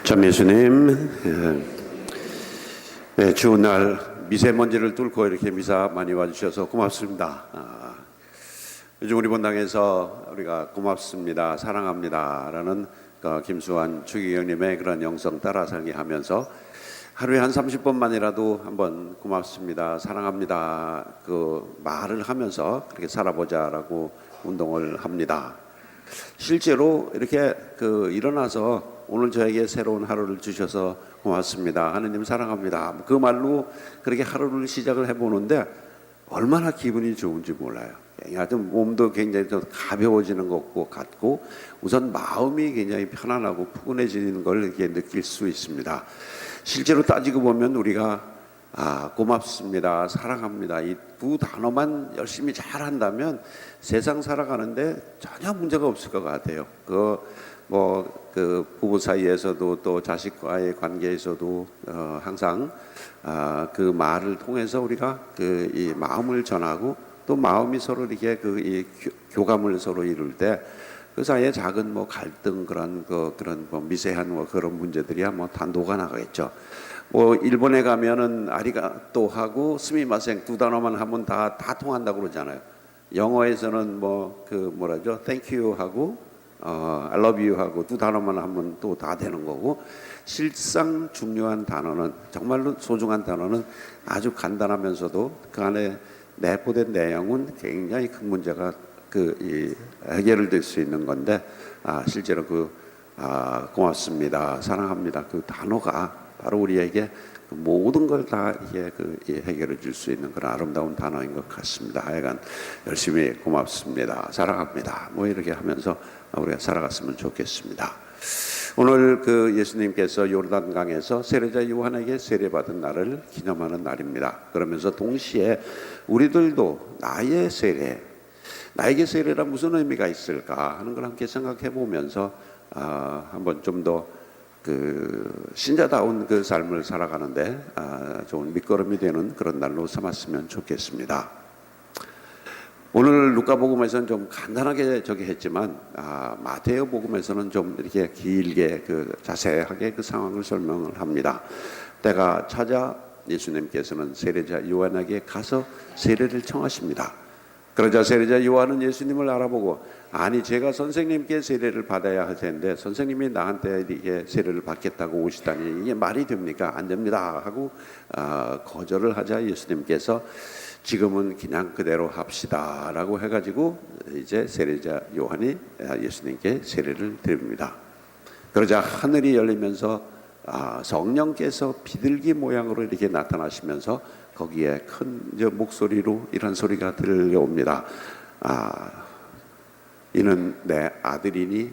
참 예수님, 추운 날 미세먼지를 뚫고 이렇게 미사 많이 와주셔서 고맙습니다. 요즘 우리 본당에서 우리가 고맙습니다, 사랑합니다라는 김수환 추기경님의 그런 영성 따라살기 하면서 하루에 한 30번만이라도 한번 고맙습니다, 사랑합니다 그 말을 하면서 그렇게 살아보자라고 운동을 합니다. 실제로 이렇게 일어나서 오늘 저에게 새로운 하루를 주셔서 고맙습니다, 하느님 사랑합니다, 그 말로 그렇게 하루를 시작을 해보는데 얼마나 기분이 좋은지 몰라요. 하여튼 몸도 굉장히 좀 가벼워지는 것 같고 우선 마음이 굉장히 편안하고 푸근해지는 걸 이렇게 느낄 수 있습니다. 실제로 따지고 보면 우리가 고맙습니다, 사랑합니다 이 두 단어만 열심히 잘 한다면 세상 살아가는데 전혀 문제가 없을 것 같아요. 부부 사이에서도 또 자식과의 관계에서도 항상 그 말을 통해서 우리가 이 마음을 전하고 또 마음이 서로 이렇게 이 교감을 서로 이룰 때 그 사이에 작은 갈등 그런 미세한 그런 문제들이야 단도가 나가겠죠. 일본에 가면은 아리가또 하고 스미마셍 두 단어만 하면 다 통한다고 그러잖아요. 영어에서는 뭐라죠? Thank you 하고 I love you 하고 두 단어만 하면 또 다 되는 거고, 실상 중요한 단어는, 정말로 소중한 단어는 아주 간단하면서도 그 안에 내포된 내용은 굉장히 큰 문제가 해결을 될 수 있는 건데, 실제로 고맙습니다, 사랑합니다 그 단어가 바로 우리에게 모든 걸 다 해결해 줄 수 있는 그런 아름다운 단어인 것 같습니다. 하여간 열심히 고맙습니다, 사랑합니다 이렇게 하면서 우리가 살아갔으면 좋겠습니다. 오늘 예수님께서 요르단강에서 세례자 요한에게 세례받은 날을 기념하는 날입니다. 그러면서 동시에 우리들도 나에게 세례란 무슨 의미가 있을까 하는 걸 함께 생각해 보면서 한번 좀 더 신자다운 그 삶을 살아가는데 좋은 밑거름이 되는 그런 날로 삼았으면 좋겠습니다. 오늘 누가복음에서는 좀 간단하게 했지만 마태오 복음에서는 좀 이렇게 길게 자세하게 그 상황을 설명을 합니다. 때가 찾아 예수님께서는 세례자 요한에게 가서 세례를 청하십니다. 그러자 세례자 요한은 예수님을 알아보고, 아니 제가 선생님께 세례를 받아야 할 텐데 선생님이 나한테 이렇게 세례를 받겠다고 오시다니 이게 말이 됩니까? 안 됩니다 하고 거절을 하자 예수님께서 지금은 그냥 그대로 합시다 라고 해가지고 이제 세례자 요한이 예수님께 세례를 드립니다. 그러자 하늘이 열리면서 성령께서 비둘기 모양으로 이렇게 나타나시면서 거기에 큰 목소리로 이런 소리가 들려옵니다. 이는 내 아들이니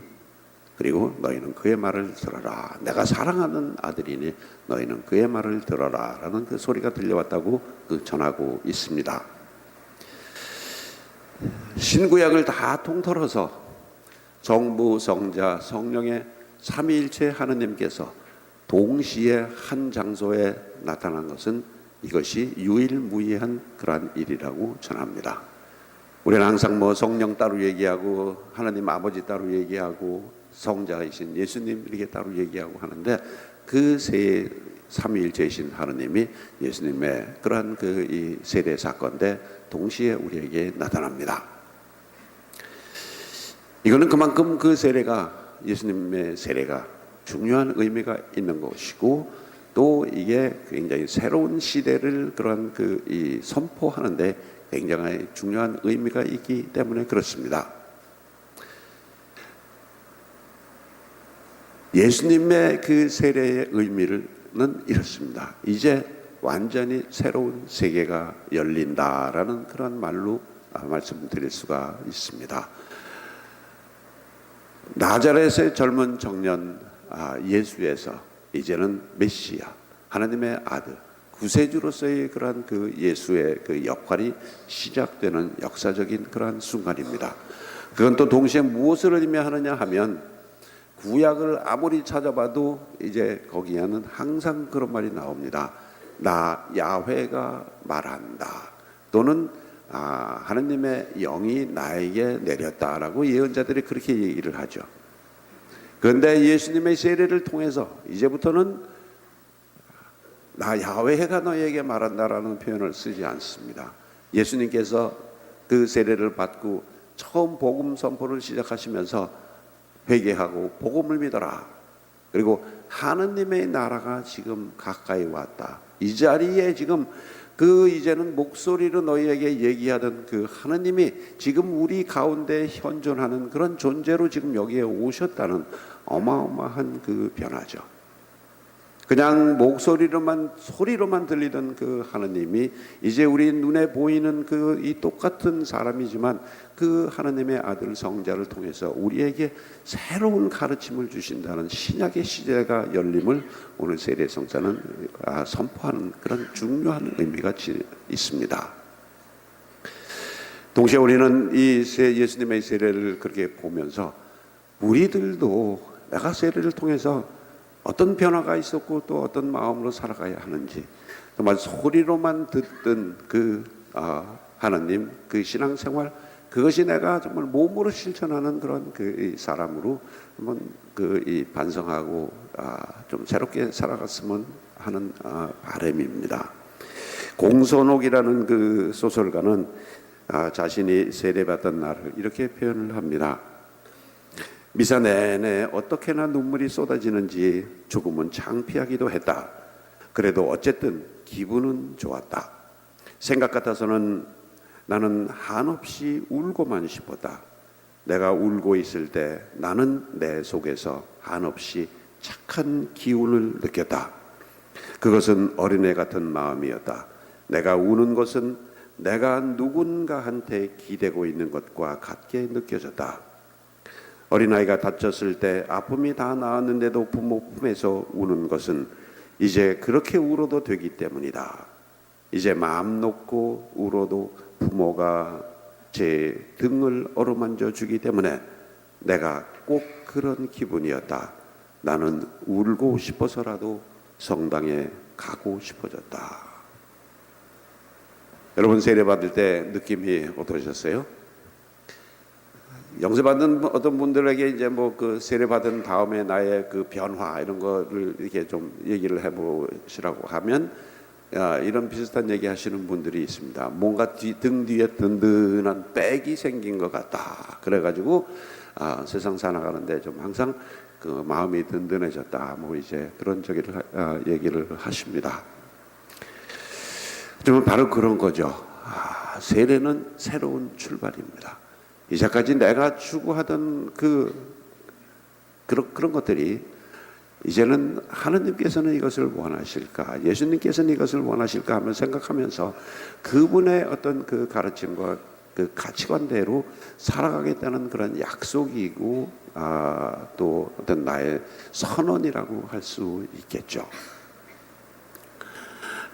그리고 너희는 그의 말을 들어라. 내가 사랑하는 아들이니 너희는 그의 말을 들어라 라는 그 소리가 들려왔다고 전하고 있습니다. 신구약을 다 통틀어서 성부, 성자, 성령의 삼위일체 하느님께서 동시에 한 장소에 나타난 것은 이것이 유일무이한 그러한 일이라고 전합니다. 우리는 항상 성령 따로 얘기하고 하나님 아버지 따로 얘기하고 성자이신 예수님 이렇게 따로 얘기하고 하는데 그 삼위일체이신 하나님이 예수님의 그러한 이 세례 사건인데 동시에 우리에게 나타납니다. 이거는 그만큼 그 세례가, 예수님의 세례가 중요한 의미가 있는 것이고, 또 이게 굉장히 새로운 시대를 그런 이 선포하는데 굉장히 중요한 의미가 있기 때문에 그렇습니다. 예수님의 그 세례의 의미는 이렇습니다. 이제 완전히 새로운 세계가 열린다라는 그런 말로 말씀드릴 수가 있습니다. 나자렛의 젊은 청년 예수에서 이제는 메시아, 하나님의 아들, 구세주로서의 그러한 예수의 역할이 시작되는 역사적인 그러한 순간입니다. 그건 또 동시에 무엇을 의미하느냐 하면, 구약을 아무리 찾아봐도 이제 거기에는 항상 그런 말이 나옵니다. 나 야훼가 말한다, 또는 하나님의 영이 나에게 내렸다라고 예언자들이 그렇게 얘기를 하죠. 그런데 예수님의 세례를 통해서 이제부터는 나 야훼가 너에게 말한다라는 표현을 쓰지 않습니다. 예수님께서 그 세례를 받고 처음 복음 선포를 시작하시면서 회개하고 복음을 믿어라. 그리고 하느님의 나라가 지금 가까이 왔다. 이 자리에 지금 이제는 목소리로 너희에게 얘기하던 그 하느님이 지금 우리 가운데 현존하는 그런 존재로 지금 여기에 오셨다는 어마어마한 그 변화죠. 그냥 소리로만 들리던 그 하느님이 이제 우리 눈에 보이는 이 똑같은 사람이지만 그 하느님의 아들 성자를 통해서 우리에게 새로운 가르침을 주신다는 신약의 시대가 열림을 오늘 세례 성사는 선포하는 그런 중요한 의미가 있습니다. 동시에 우리는 이 예수님의 세례를 그렇게 보면서 우리들도 내가 세례를 통해서 어떤 변화가 있었고 또 어떤 마음으로 살아가야 하는지 정말 소리로만 듣던 하나님 그 신앙생활 그것이 내가 정말 몸으로 실천하는 그런 그 사람으로 한번 반성하고 좀 새롭게 살아갔으면 하는 바람입니다. 공손옥이라는 그 소설가는 자신이 세례받던 날을 이렇게 표현을 합니다. 미사 내내 어떻게나 눈물이 쏟아지는지 조금은 창피하기도 했다. 그래도 어쨌든 기분은 좋았다. 생각 같아서는 나는 한없이 울고만 싶었다. 내가 울고 있을 때 나는 내 속에서 한없이 착한 기운을 느꼈다. 그것은 어린애 같은 마음이었다. 내가 우는 것은 내가 누군가한테 기대고 있는 것과 같게 느껴졌다. 어린아이가 다쳤을 때 아픔이 다 나았는데도 부모 품에서 우는 것은 이제 그렇게 울어도 되기 때문이다. 이제 마음 놓고 울어도 부모가 제 등을 어루만져 주기 때문에 내가 꼭 그런 기분이었다. 나는 울고 싶어서라도 성당에 가고 싶어졌다. 여러분 세례 받을 때 느낌이 어떠셨어요? 영세받은 어떤 분들에게 이제 그 세례 받은 다음에 나의 그 변화 이런 거를 이렇게 좀 얘기를 해보시라고 하면 이런 비슷한 얘기 하시는 분들이 있습니다. 뭔가 등 뒤에 든든한 백이 생긴 것 같다. 그래가지고 세상 살아가는데 좀 항상 그 마음이 든든해졌다. 이제 그런 얘기를 하십니다. 좀 바로 그런 거죠. 세례는 새로운 출발입니다. 이제까지 내가 추구하던 그런 것들이 이제는 하느님께서는 이것을 원하실까, 예수님께서는 이것을 원하실까 하며 생각하면서 그분의 어떤 그 가르침과 그 가치관대로 살아가겠다는 그런 약속이고 또 어떤 나의 선언이라고 할 수 있겠죠.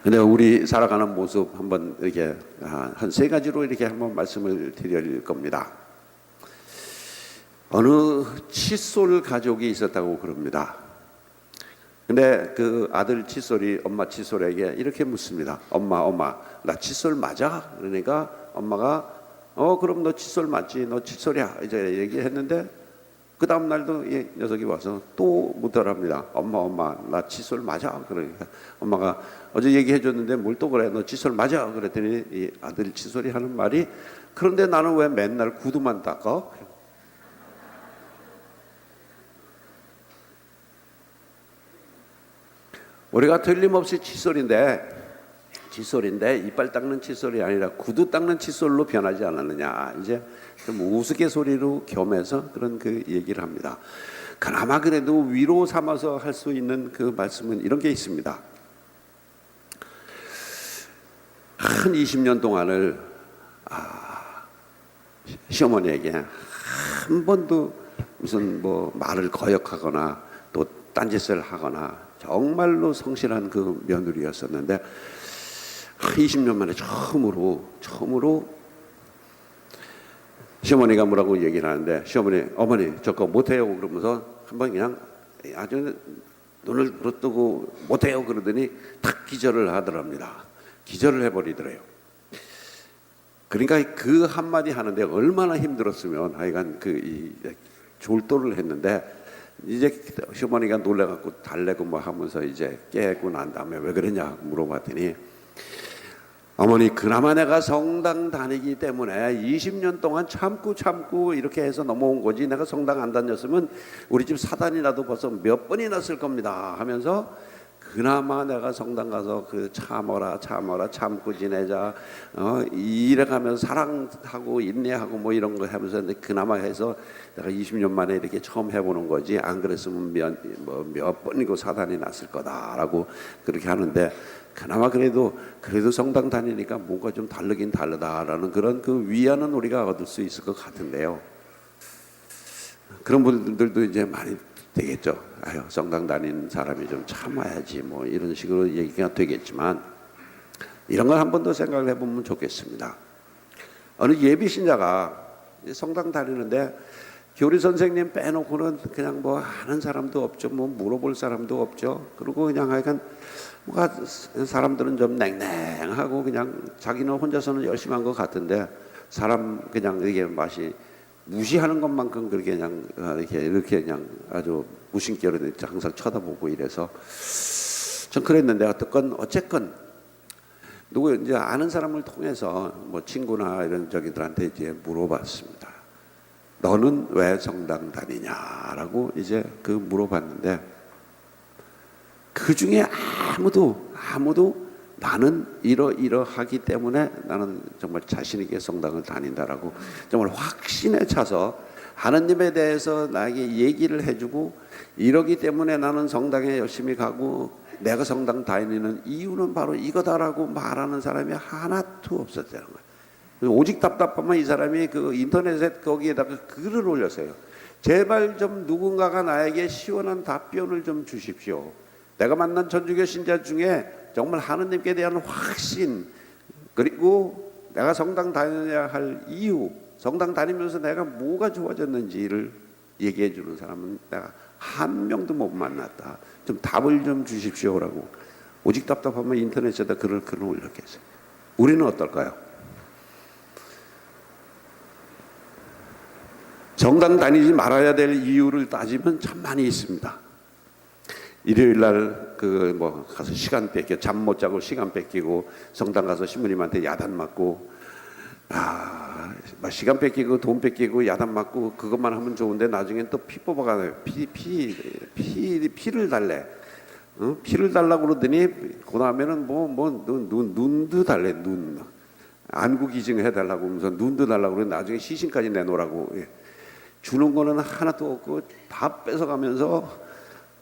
근데 우리 살아가는 모습 한번 이렇게 한 세 가지로 이렇게 한번 말씀을 드릴 겁니다. 어느 칫솔 가족이 있었다고 그럽니다. 근데 그 아들 칫솔이 엄마 칫솔에게 이렇게 묻습니다. 엄마, 나 칫솔 맞아? 그러니까 엄마가 그럼 너 칫솔 맞지? 너 칫솔이야. 이제 얘기했는데 그 다음 날도 이 녀석이 와서 또 묻더랍니다. 엄마, 나 칫솔 맞아? 그러니까 엄마가 어제 얘기해줬는데 뭘 또 그래? 너 칫솔 맞아? 그랬더니 이 아들 칫솔이 하는 말이 그런데 나는 왜 맨날 구두만 닦아? 우리가 틀림없이 칫솔인데 이빨 닦는 칫솔이 아니라 구두 닦는 칫솔로 변하지 않았느냐. 이제 좀 우스갯소리로 겸해서 그런 그 얘기를 합니다. 그나마 그래도 위로 삼아서 할 수 있는 그 말씀은 이런 게 있습니다. 한 20년 동안을 시어머니에게 한 번도 무슨 말을 거역하거나 또 딴짓을 하거나 정말로 성실한 그 며느리였었는데 20년 만에 처음으로 시어머니가 뭐라고 얘기를 하는데 어머니 저거 못해요 그러면서 한번 그냥 아주 눈을 부릅뜨고 못해요 그러더니 탁 기절을 하더랍니다. 기절을 해버리더래요. 그러니까 그 한마디 하는데 얼마나 힘들었으면 하여간 졸도를 했는데 이제 시어머니가 놀래갖고 달래고 뭐 하면서 이제 깨고 난 다음에 왜 그러냐 물어봤더니, 어머니 그나마 내가 성당 다니기 때문에 20년 동안 참고 이렇게 해서 넘어온 거지, 내가 성당 안 다녔으면 우리 집 사단이라도 벌써 몇 번이나 쓸 겁니다 하면서, 그나마 내가 성당 가서 그 참어라 참고 지내자, 이래가면서 사랑하고 인내하고 뭐 이런 거 하면서 그나마 해서 내가 20년 만에 이렇게 처음 해보는 거지, 안 그랬으면 몇 번이고 사단이 났을 거다라고 그렇게 하는데, 그나마 그래도 성당 다니니까 뭔가 좀 다르긴 다르다라는 그런 그 위안은 우리가 얻을 수 있을 것 같은데요. 그런 분들도 이제 많이 되겠죠. 아유, 성당 다니는 사람이 좀 참아야지 뭐 이런 식으로 얘기가 되겠지만, 이런 걸 한 번 더 생각을 해보면 좋겠습니다. 어느 예비 신자가 성당 다니는데 교리 선생님 빼놓고는 그냥 뭐 아는 사람도 없죠, 뭐 물어볼 사람도 없죠. 그리고 그냥 하여간 뭐가 사람들은 좀 냉랭하고 그냥 자기는 혼자서는 열심히 한 것 같은데, 사람 그냥 이게 맛이 무시하는 것만큼 그렇게 그냥 이렇게 그냥 아주 무심결에 항상 쳐다보고 이래서 전 그랬는데, 어쨌건 누구 이제 아는 사람을 통해서 뭐 친구나 이런 저기들한테 이제 물어봤습니다. 너는 왜 성당 다니냐라고 이제 그 물어봤는데, 그 중에 아무도 나는 이러하기 때문에 나는 정말 자신 있게 성당을 다닌다라고 정말 확신에 차서 하나님에 대해서 나에게 얘기를 해주고, 이러기 때문에 나는 성당에 열심히 가고 내가 성당 다니는 이유는 바로 이거다라고 말하는 사람이 하나도 없었다는 거예요. 오직 답답하면 이 사람이 그 인터넷에 거기에다가 글을 올렸어요. 제발 좀 누군가가 나에게 시원한 답변을 좀 주십시오. 내가 만난 전주교 신자 중에 정말 하느님께 대한 확신, 그리고 내가 성당 다녀야 할 이유, 성당 다니면서 내가 뭐가 좋아졌는지를 얘기해 주는 사람은 내가 한 명도 못 만났다. 좀 답을 좀 주십시오라고 오직 답답하면 인터넷에다 글을 올렸겠어요. 우리는 어떨까요? 성당 다니지 말아야 될 이유를 따지면 참 많이 있습니다. 일요일 날 그 뭐 가서 시간 뺏겨, 잠 못 자고 시간 뺏기고 성당 가서 신부님한테 야단 맞고, 시간 뺏기고 돈 뺏기고 야단 맞고 그것만 하면 좋은데 나중엔 또 피 뽑아가요. 피를 달래. 피를 달라고 그러더니 그 다음에는 눈도 달래. 눈 안구 기증 해달라고 하면서 눈도 달라고 그러고 나중에 시신까지 내놓으라고. 주는 거는 하나도 없고 다 뺏어가면서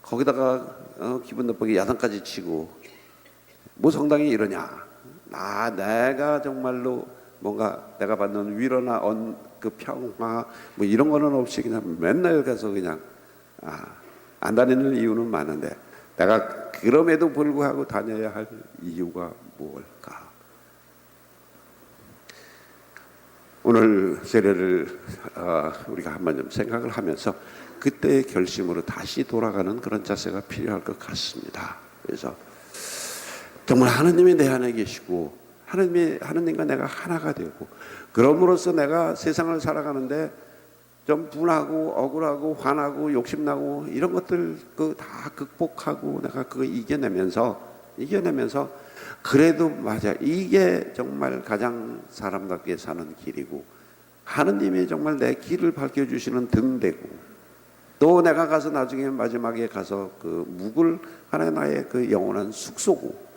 거기다가 기분 나쁘게 야단까지 치고, 뭐 성당이 이러냐? 내가 정말로 뭔가 내가 받는 위로나 그 평화 뭐 이런 거는 없이 그냥 맨날 가서 그냥 안 다니는 이유는 많은데, 내가 그럼에도 불구하고 다녀야 할 이유가 뭘까? 오늘 세례를 우리가 한번 좀 생각을 하면서 그때의 결심으로 다시 돌아가는 그런 자세가 필요할 것 같습니다. 그래서 정말 하느님이 내 안에 계시고 하느님과 내가 하나가 되고, 그럼으로써 내가 세상을 살아가는데 좀 분하고 억울하고 화나고 욕심나고 이런 것들 다 극복하고 내가 그거 이겨내면서 그래도 맞아, 이게 정말 가장 사람답게 사는 길이고, 하느님이 정말 내 길을 밝혀주시는 등대고, 또 내가 가서 나중에 마지막에 가서 그 묵을 하나의 그 영원한 숙소고,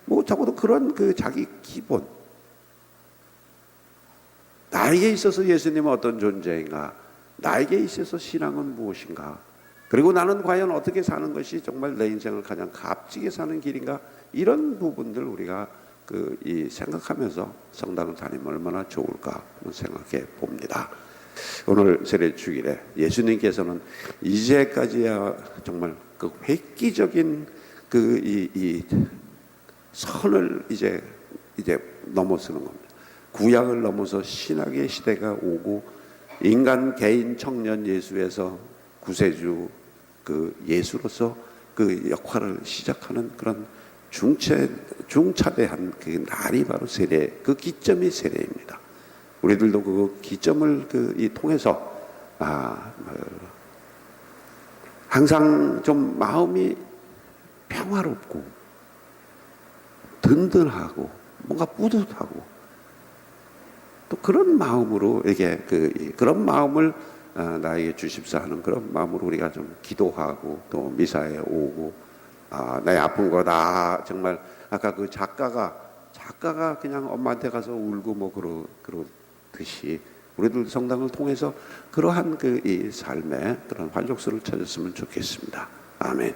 뭐 적어도 그런 그 자기 기본, 나에게 있어서 예수님은 어떤 존재인가, 나에게 있어서 신앙은 무엇인가, 그리고 나는 과연 어떻게 사는 것이 정말 내 인생을 가장 값지게 사는 길인가, 이런 부분들 우리가 생각하면서 성당을 다니면 얼마나 좋을까 생각해 봅니다. 오늘 세례 주일에 예수님께서는 이제까지야 정말 그 획기적인 이 선을 이제 넘어서는 겁니다. 구약을 넘어서 신약의 시대가 오고, 인간 개인 청년 예수에서 구세주 그 예수로서 그 역할을 시작하는 그런 중차대한 그 날이 바로 세례, 그 기점이 세례입니다. 우리들도 그 기점을 통해서 항상 좀 마음이 평화롭고 든든하고 뭔가 뿌듯하고 또 그런 마음으로 이게 그런 마음을 나에게 주십사 하는 그런 마음으로 우리가 좀 기도하고 또 미사에 오고 나의 아픈 거다 정말 아까 그 작가가 그냥 엄마한테 가서 울고 뭐 그러듯이 우리들 성당을 통해서 그러한 이 삶의 그런 활력소를 찾았으면 좋겠습니다. 아멘.